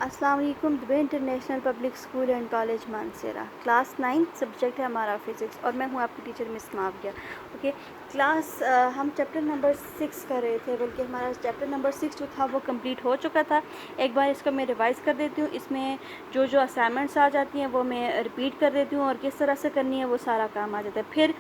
السلام علیکم. Dubai international public school and college Mansehra. Class 9 subject ہے ہمارا فزکس اور میں ہوں آپ کی ٹیچر مس ماویہ. اوکے کلاس ہم چیپٹر نمبر 6 کر رہے تھے، بلکہ ہمارا چیپٹر نمبر 6 جو تھا وہ کمپلیٹ ہو چکا تھا. ایک بار اس کو میں ریوائز کر دیتی ہوں. اس میں جو اسائنمنٹس آ جاتی ہیں وہ میں ریپیٹ کر دیتی ہوں اور کس طرح سے کرنی ہے وہ سارا کام آ جاتا ہے. پھر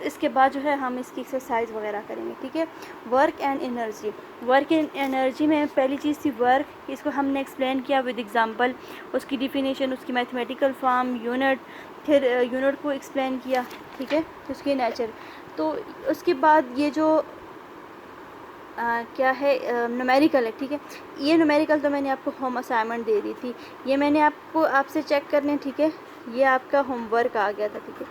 اس کے بعد جو ہے ہم اس کی ایکسرسائز وغیرہ کریں گے. ٹھیک ہے. Work and energy. Work and energy میں پہلی چیز تھی ورک. اس کو ہم نے ایکسپلین کیا ود ایگزامپل، اس کی ڈیفینیشن، اس کی میتھمیٹیکل فارم، یونٹ، پھر یونٹ کو ایکسپلین کیا. ٹھیک ہے. اس کے نیچر. تو اس کے بعد یہ جو کیا ہے نومیریکل ہے. ٹھیک ہے. یہ نومیریکل تو میں نے آپ کو ہوم اسائنمنٹ دے دی تھی، یہ میں نے آپ سے چیک کرنے. ٹھیک ہے. یہ آپ کا ہوم ورک آ گیا تھا. ٹھیک ہے.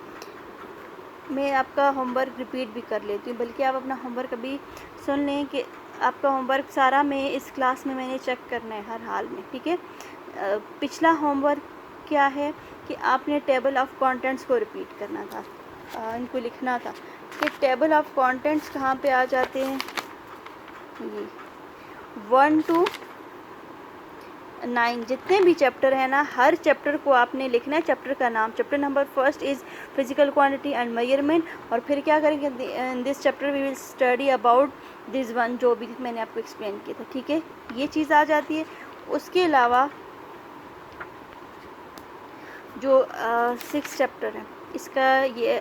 میں آپ کا ہوم ورک ریپیٹ بھی کر لیتی ہوں، بلکہ آپ اپنا ہوم ورک ابھی سن لیں کہ آپ کا ہوم ورک سارا میں اس کلاس میں نے چیک کرنا ہے ہر حال میں. ٹھیک ہے. پچھلا ہوم ورک کیا ہے کہ آپ نے ٹیبل آف کانٹینٹس کو ریپیٹ کرنا تھا، ان کو لکھنا تھا کہ ٹیبل آف کانٹینٹس کہاں پہ آ جاتے ہیں. یہ 1 to 9 جتنے بھی چیپٹر ہیں نا، ہر چیپٹر کو آپ نے لکھنا ہے. چیپٹر کا نام، chapter number 1 is physical quantity and measurement. اور پھر کیا کریں گے، in this chapter we will study about this one, جو بھی میں نے آپ کو ایکسپلین کیا تھا. ٹھیک ہے. یہ چیز آ جاتی ہے. اس کے علاوہ جو 6 چیپٹر ہے اس کا یہ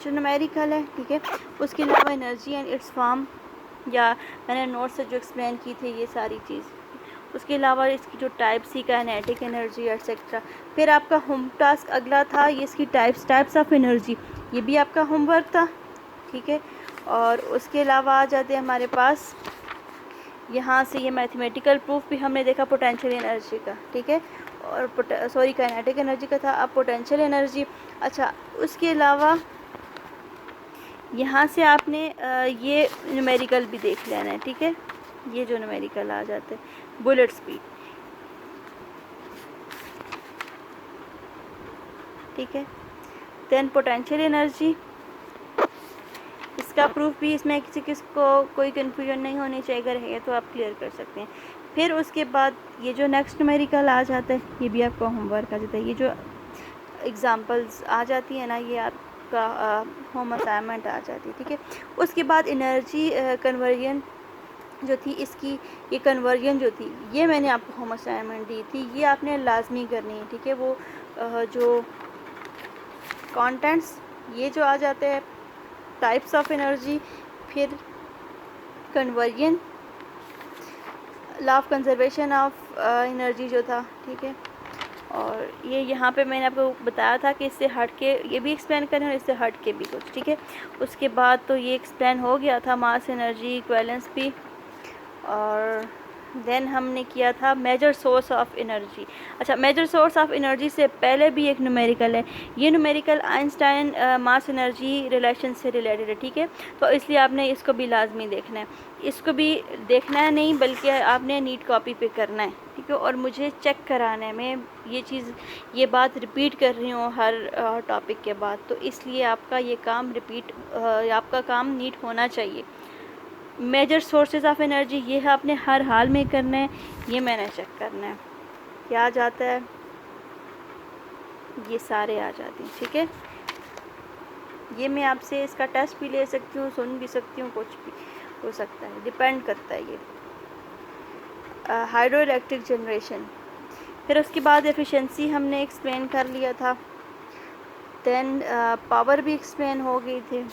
جو نومیریکل ہے. ٹھیک ہے. اس کے علاوہ انرجی اینڈ اٹس فارم، یا میں نے نوٹ سے جو ایکسپلین کی تھی یہ ساری چیز. اس کے علاوہ اس کی جو ٹائپس ہی کائنیٹک انرجی ایٹسیٹرا. پھر آپ کا ہوم ٹاسک اگلا تھا یہ اس کی ٹائپس آف انرجی، یہ بھی آپ کا ہوم ورک تھا. ٹھیک ہے. اور اس کے علاوہ آ جاتے ہیں ہمارے پاس یہاں سے یہ میتھمیٹیکل پروف بھی ہم نے دیکھا پوٹینشیل انرجی کا. ٹھیک ہے. اور کائنیٹک انرجی کا تھا، اب پوٹینشیل انرجی. اچھا اس کے علاوہ یہاں سے آپ نے یہ نومیریکل بھی دیکھ لینا ہے. ٹھیک ہے. یہ جو نومیریکل آ جاتے ہیں بلٹ اسپیڈ. ٹھیک ہے. دین پوٹینشیل انرجی، اس کا پروف بھی اس میں کسی کو کوئی کنفیوژن نہیں ہونی چاہیے، اگر ہے تو آپ کلیئر کر سکتے ہیں. پھر اس کے بعد یہ جو نیکسٹ نومیریکل آ جاتا ہے یہ بھی آپ کا ہوم ورک آ جاتا ہے. یہ جو ایگزامپلز آ جاتی ہیں نا یہ آپ کا ہوم اسائنمنٹ آ جاتی ہے. ٹھیک ہے. اس کے بعد انرجی کنورژن جو تھی، اس کی یہ کنورژن جو تھی یہ میں نے آپ کو ہوم اسائنمنٹ دی تھی، یہ آپ نے لازمی کرنی ہے. ٹھیک ہے. وہ جو کانٹینٹس یہ جو آ جاتے ہیں ٹائپس آف انرجی، پھر conversion, law of conservation of energy جو تھا. ٹھیک ہے. اور یہ یہاں پہ میں نے آپ کو بتایا تھا کہ اس سے ہٹ کے یہ بھی ایکسپلین کریں اور اس سے ہٹ کے بھی کچھ. ٹھیک ہے. اس کے بعد تو یہ ایکسپلین ہو گیا تھا ماس انرجی ایکویلنس بھی. اور دین ہم نے کیا تھا میجر سورس آف انرجی. اچھا میجر سورس آف انرجی سے پہلے بھی ایک نومیریکل ہے. یہ نومیریکل آئنسٹائن ماس انرجی ریلیشن سے ریلیٹڈ ہے. ٹھیک ہے. تو اس لیے آپ نے اس کو بھی لازمی دیکھنا ہے. اس کو بھی دیکھنا ہے نہیں بلکہ آپ نے نیٹ کاپی پہ کرنا ہے. ٹھیک ہے. اور مجھے چیک کرانا ہے، میں یہ بات ریپیٹ کر رہی ہوں ہر ٹاپک کے بعد، تو اس لیے آپ کا یہ کام آپ کا کام نیٹ ہونا چاہیے. میجر سورسز آف انرجی یہ آپ نے ہر حال میں کرنا ہے، یہ میں نے چیک کرنا ہے. کیا آ جاتا ہے، یہ سارے آ جاتے ہیں. ٹھیک ہے. یہ میں آپ سے اس کا ٹیسٹ بھی لے سکتی ہوں، سن بھی سکتی ہوں، کچھ بھی ہو سکتا ہے، ڈیپینڈ کرتا ہے. یہ ہائیڈرو الیکٹرک جنریشن. پھر اس کے بعد ایفیشنسی ہم نے ایکسپلین کر لیا تھا. دین پاور بھی ایکسپلین ہو گئی تھی.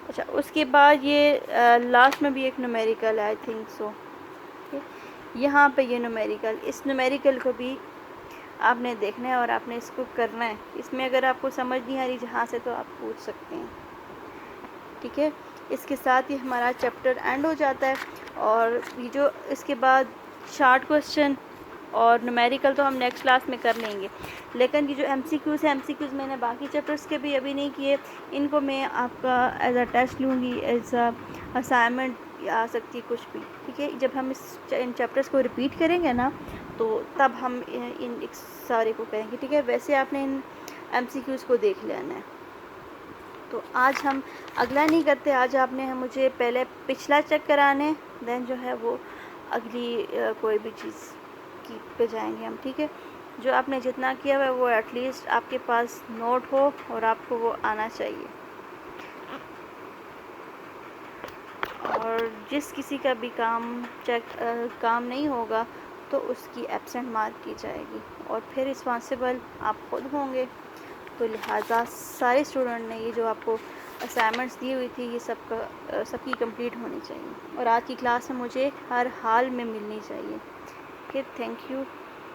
اچھا اس کے بعد یہ لاسٹ میں بھی ایک نومیریکل آئی تھنک سو. یہاں پہ یہ نومیریکل، اس نومیریکل کو بھی آپ نے دیکھنا ہے اور آپ نے اس کو کرنا ہے. اس میں اگر آپ کو سمجھ نہیں آ رہی جہاں سے تو آپ پوچھ سکتے ہیں. ٹھیک ہے. اس کے ساتھ ہی ہمارا چیپٹر اینڈ ہو جاتا ہے. اور یہ جو اس کے بعد شارٹ کوسچن اور نومیریکل تو ہم نیکسٹ کلاس میں کر لیں گے، لیکن یہ جو ایم سی کیوز ہے، ایم سی کیوز میں نے باقی چیپٹرس کے بھی ابھی نہیں کیے. ان کو میں آپ کا ایز اے ٹیسٹ لوں گی، ایز اے اسائنمنٹ آ سکتی کچھ بھی. ٹھیک ہے. جب ہم ان چیپٹرس کو ریپیٹ کریں گے نا تو تب ہم ان سارے کو کریں گے. ٹھیک ہے. ویسے آپ نے ان ایم سی کیوز کو دیکھ لینا ہے. تو آج ہم اگلا نہیں کرتے، آج آپ نے مجھے پہلے پچھلا چیک کرانے، دین جو ہے وہ اگلی کوئی بھی چیز کی پہ جائیں گے ہم، ٹھیک ہے. جو آپ نے جتنا کیا ہوا ہے وہ ایٹ لیسٹ آپ کے پاس نوٹ ہو اور آپ کو وہ آنا چاہیے. اور جس کسی کا بھی کام نہیں ہوگا تو اس کی ایبسینٹ مارک کی جائے گی، اور پھر رسپانسیبل آپ خود ہوں گے. تو لہٰذا سارے اسٹوڈنٹ نے یہ جو آپ کو اسائنمنٹس دی ہوئی تھی یہ سب کی کمپلیٹ ہونی چاہیے، اور آج کی کلاس میں مجھے ہر حال میں ملنی چاہیے. Okay, thank you.